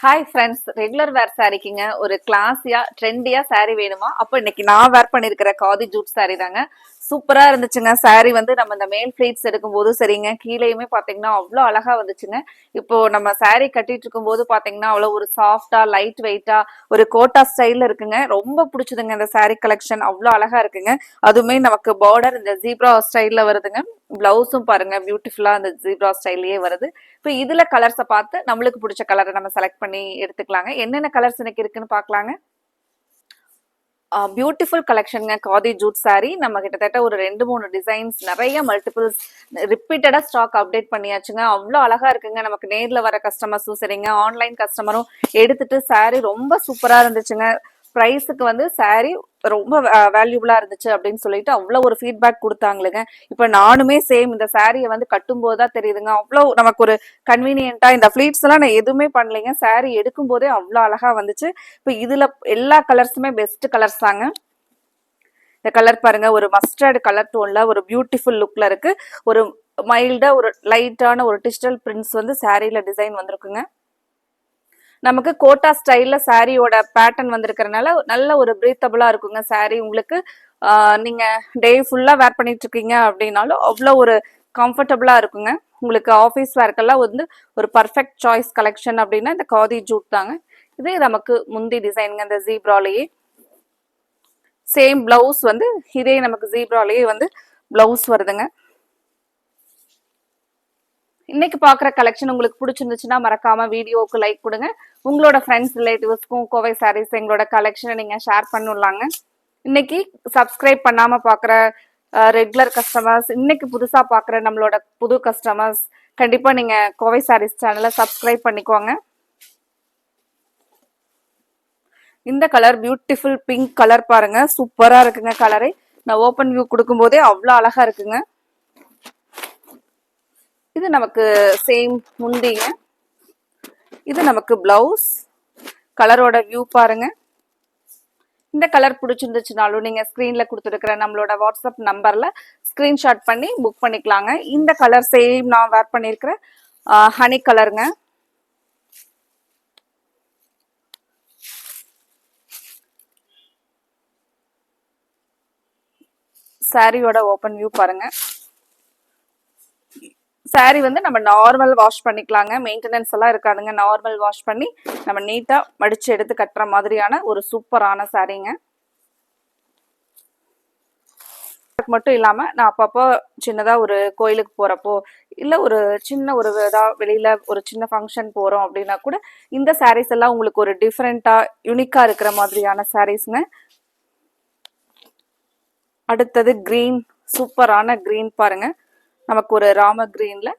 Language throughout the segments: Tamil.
ஹாய் ஃப்ரெண்ட்ஸ், ரெகுலர் வேர் சாரிக்குங்க ஒரு கிளாஸியா ட்ரெண்டியா சாரி வேணுமா? அப்போ இன்னைக்கு நான் வேர் பண்ணிருக்கிற காதி ஜூட் சாரி தாங்க. சூப்பரா இருந்துச்சுங்க. சாரி வந்து நம்ம இந்த மேல் ஃபிளீட்ஸ் எடுக்கும் போது சரிங்க, கீழேயுமே பாத்தீங்கன்னா அவ்வளோ அழகா வந்துச்சுங்க. இப்போ நம்ம சாரி கட்டிட்டு இருக்கும் போது பாத்தீங்கன்னா அவ்வளோ ஒரு சாஃப்டா லைட் வெயிட்டா ஒரு கோட்டா ஸ்டைல்ல இருக்குங்க. ரொம்ப பிடிச்சதுங்க இந்த சாரி கலெக்ஷன், அவ்வளோ அழகா இருக்குங்க. அதுவுமே நமக்கு பார்டர் இந்த ஜீப்ரா ஸ்டைல்ல வருதுங்க. பிளவுஸும் பாருங்க பியூட்டிஃபுல்லா அந்த ஜீப்ரா ஸ்டைல்லயே வருது. இப்போ இதுல கலர்ஸை பார்த்து நம்மளுக்கு பிடிச்ச கலரை நம்ம செலக்ட் பண்ணி எடுத்துக்கலாங்க. என்னென்ன கலர்ஸ் எனக்கு இருக்குன்னு பார்க்கலாங்க. பியூட்டிஃபுல் கலெக்ஷனுங்க காதி ஜூட் சாரி. நம்ம கிட்டத்தட்ட ஒரு 2-3 டிசைன்ஸ் நிறைய மல்டிபிள்ஸ் ரிப்பீட்டடா ஸ்டாக் அப்டேட் பண்ணியாச்சுங்க. அவ்வளோ அழகா இருக்குங்க. நமக்கு நேர்ல வர கஸ்டமர்ஸும் சரிங்க, ஆன்லைன் கஸ்டமரும் எடுத்துட்டு சாரி ரொம்ப சூப்பரா இருந்துச்சுங்க. ப்ரைஸுக்கு வந்து சாரி ரொம்ப வேல்யூபிளா இருந்துச்சு அப்படின்னு சொல்லிட்டு அவ்வளோ ஒரு ஃபீட்பேக் கொடுத்தாங்களுங்க. இப்போ நானுமே சேம் இந்த சாரியை வந்து கட்டும் போதுதான் தெரியுதுங்க, அவ்வளோ நமக்கு ஒரு கன்வீனியன்ட்டா. இந்த ஃபிளீட்ஸ் எல்லாம் நான் எதுவுமே பண்ணலைங்க, சாரி எடுக்கும் போதே அவ்வளோ அழகா வந்துச்சு. இப்போ இதுல எல்லா கலர்ஸுமே பெஸ்ட் கலர்ஸ் தாங்க. இந்த கலர் பாருங்க, ஒரு மஸ்டர்ட் கலர் டோன்ல ஒரு பியூட்டிஃபுல் லுக்ல இருக்கு. ஒரு மைல்டா ஒரு லைட்டான ஒரு டிஜிட்டல் பிரிண்ட்ஸ் வந்து சாரியில டிசைன் வந்திருக்குங்க. நமக்கு கோட்டா ஸ்டைல்ல சாரியோட பேட்டர்ன் வந்திருக்கிறதுனால நல்ல ஒரு பிரீத்தபிளா இருக்குங்க சாரி. உங்களுக்கு நீங்க டே ஃபுல்லா வேர் பண்ணிட்டு இருக்கீங்க அப்படின்னாலும் அவ்வளோ ஒரு கம்ஃபர்டபுளா இருக்குங்க. உங்களுக்கு ஆஃபீஸ் வேர்க்கெல்லாம் வந்து ஒரு பர்ஃபெக்ட் சாய்ஸ் கலெக்ஷன் அப்படின்னா இந்த காதி ஜூட் தாங்க. இது நமக்கு முந்தி டிசைனுங்க, இந்த ஜீப்ராலேயே சேம் பிளவுஸ் வந்து இதே நமக்கு ஜீப்ராலேயே வந்து பிளவுஸ் வருதுங்க. இன்னைக்கு பாக்குற கலெக்ஷன் உங்களுக்கு பிடிச்சிருந்துச்சுன்னா மறக்காம வீடியோவுக்கு லைக் கொடுங்க. உங்களோட ஃப்ரெண்ட்ஸ் ரிலேட்டிவ்ஸ்க்கும் கோவை சாரீஸ் எங்களோட கலெக்ஷனை நீங்க ஷேர் பண்ணலாங்க. இன்னைக்கு சப்ஸ்கிரைப் பண்ணாம பாக்குற ரெகுலர் கஸ்டமர்ஸ், இன்னைக்கு புதுசா பாக்குற நம்மளோட புது கஸ்டமர்ஸ், கண்டிப்பா நீங்க கோவை சாரீஸ் சேனலை சப்ஸ்கிரைப் பண்ணிக்கோங்க. இந்த கலர் பியூட்டிஃபுல் பிங்க் கலர் பாருங்க, சூப்பரா இருக்குங்க கலரை. நான் ஓப்பன் வியூ கொடுக்கும் போதே அவ்வளோ அழகா இருக்குங்க. இது நமக்கு சேம் முந்திங்க. இது நமக்கு பிளவுஸ். கலரோட வியூ பாருங்க. இந்த கலர் பிடிச்சிருந்துச்சுனாலும் நீங்க ஸ்கிரீன்ல கொடுத்துருக்கிற நம்மளோட வாட்ஸ்அப் நம்பர்ல ஸ்கிரீன்ஷாட் பண்ணி புக் பண்ணிக்கலாங்க. இந்த கலர் சேம் நான் வேர் பண்ணிருக்கிற ஹனி கலருங்க. சாரியோட ஓப்பன் வியூ பாருங்க. சாரி வந்து நம்ம நார்மல் வாஷ் பண்ணிக்கலாங்க, மெயின்டெனன்ஸ் எல்லாம் இருக்காதுங்க. நார்மல் வாஷ் பண்ணி நம்ம நீட்டா மடிச்சு எடுத்து கட்டுற மாதிரியான ஒரு சூப்பரான சாரிங்க. மட்டும் இல்லாம நான் அப்பப்போ சின்னதா ஒரு கோயிலுக்கு போறப்போ இல்ல ஒரு சின்ன ஒரு வெளியில ஒரு சின்ன ஃபங்க்ஷன் போறோம் அப்படின்னா கூட இந்த சாரீஸ் எல்லாம் உங்களுக்கு ஒரு டிஃப்ரெண்டா யூனிக்கா இருக்கிற மாதிரியான சாரீஸ்ங்க. அடுத்தது கிரீன், சூப்பரான கிரீன் பாருங்க. நமக்கு ஒரு ராம கிரீன்ல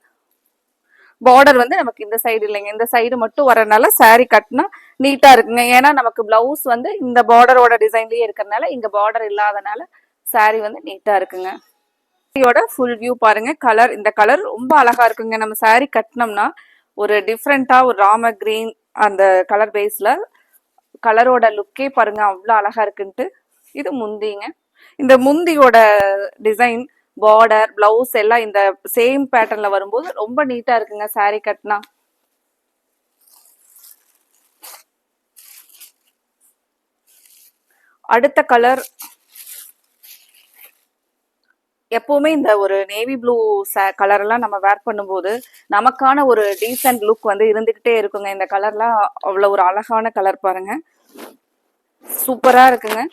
பார்டர் வந்து நமக்கு இந்த சைடு இல்லைங்க, இந்த சைடு மட்டும் வரனால சாரி கட்டினா நீட்டா இருக்குங்க. ஏன்னா நமக்கு பிளவுஸ் வந்து இந்த பார்டரோட டிசைன்லயே இருக்கிறதுனால இங்க பார்டர் இல்லாதனால சாரி வந்து நீட்டா இருக்குங்க. சாரியோட ஃபுல் வியூ பாருங்க. கலர், இந்த கலர் ரொம்ப அழகா இருக்குங்க. நம்ம சாரி கட்டினோம்னா ஒரு டிஃப்ரெண்டா ஒரு ராம கிரீன் அந்த கலர் பேஸ்ல கலரோட லுக்கே பாருங்க அவ்வளோ அழகா இருக்குன்ட்டு. இது முந்திங்க. இந்த முந்தியோட டிசைன், பார்டர், பிளவுஸ் எல்லாம் இந்த சேம் பேட்டர்ன்ல வரும்போது ரொம்ப நீட்டா இருக்குங்க சாரி கட்டினா. அடுத்த கலர், எப்பவுமே இந்த ஒரு நேவி ப்ளூ கலர் எல்லாம் நம்ம வேர் பண்ணும்போது நமக்கான ஒரு டீசென்ட் லுக் வந்து இருந்துகிட்டே இருக்குங்க. இந்த கலர்லாம் அவ்வளவு ஒரு அழகான கலர் பாருங்க, சூப்பரா இருக்குங்க.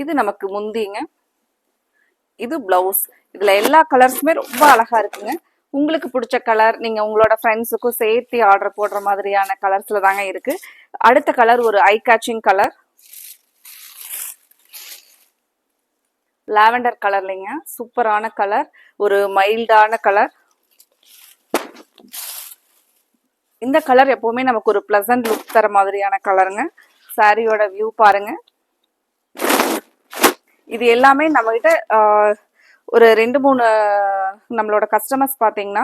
இது நமக்கு முந்திங்க. இது பிளவுஸ். இதுல எல்லா கலர்ஸுமே ரொம்ப அழகா இருக்குங்க. உங்களுக்கு பிடிச்ச கலர் நீங்க உங்களோட ஃப்ரெண்ட்ஸுக்கும் சேர்த்து ஆர்டர் போடுற மாதிரியான கலர்ஸ்ல தாங்க இருக்கு. அடுத்த கலர் ஒரு ஐ கேச்சிங் கலர், லாவெண்டர் கலர்லைங்க, சூப்பரான கலர், ஒரு மைல்டான கலர். இந்த கலர் எப்பவுமே நமக்கு ஒரு பிளசன்ட் லுக் தர மாதிரியான கலருங்க. சாரியோட வியூ பாருங்க. இது எல்லாமே நம்ம கிட்ட ஒரு 2-3 நம்மளோட கஸ்டமர்ஸ் பாத்தீங்கன்னா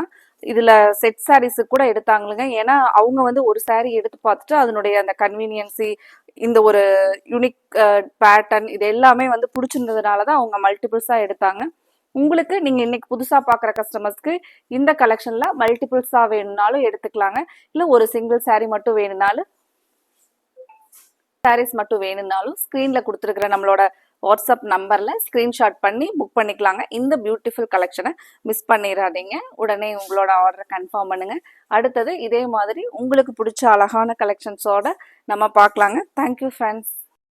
இதுல செட் சாரீஸு கூட எடுத்தாங்களுங்க. ஏன்னா அவங்க வந்து ஒரு சாரீ எடுத்து பார்த்துட்டு அதனுடைய அந்த கன்வீனியன்சி, இந்த ஒரு யூனிக் பேட்டர்ன், இது எல்லாமே வந்து பிடிச்சிருந்ததுனாலதான் அவங்க மல்டிபிள்ஸா எடுத்தாங்க. உங்களுக்கு நீங்க இன்னைக்கு புதுசா பாக்குற கஸ்டமர்ஸ்க்கு இந்த கலெக்ஷன்ல மல்டிபிள்ஸா வேணும்னாலும் எடுத்துக்கலாங்க. இல்ல ஒரு சிங்கிள் saree மட்டும் வேணும்னாலும் சாரீஸ் மட்டும் வேணும்னாலும் ஸ்க்ரீன்ல கொடுத்துருக்கிற நம்மளோட வாட்ஸ்அப் நம்பர்ல ஸ்கிரீன்ஷாட் பண்ணி புக் பண்ணிக்கலாங்க. இந்த பியூட்டிஃபுல் கலெக்ஷனை மிஸ் பண்ணிடாதீங்க. உடனே உங்களோட ஆர்டரை கன்ஃபார்ம் பண்ணுங்க. அடுத்தது இதே மாதிரி உங்களுக்கு பிடிச்ச அழகான கலெக்ஷன்ஸோட நம்ம பார்க்கலாங்க. Thank you friends.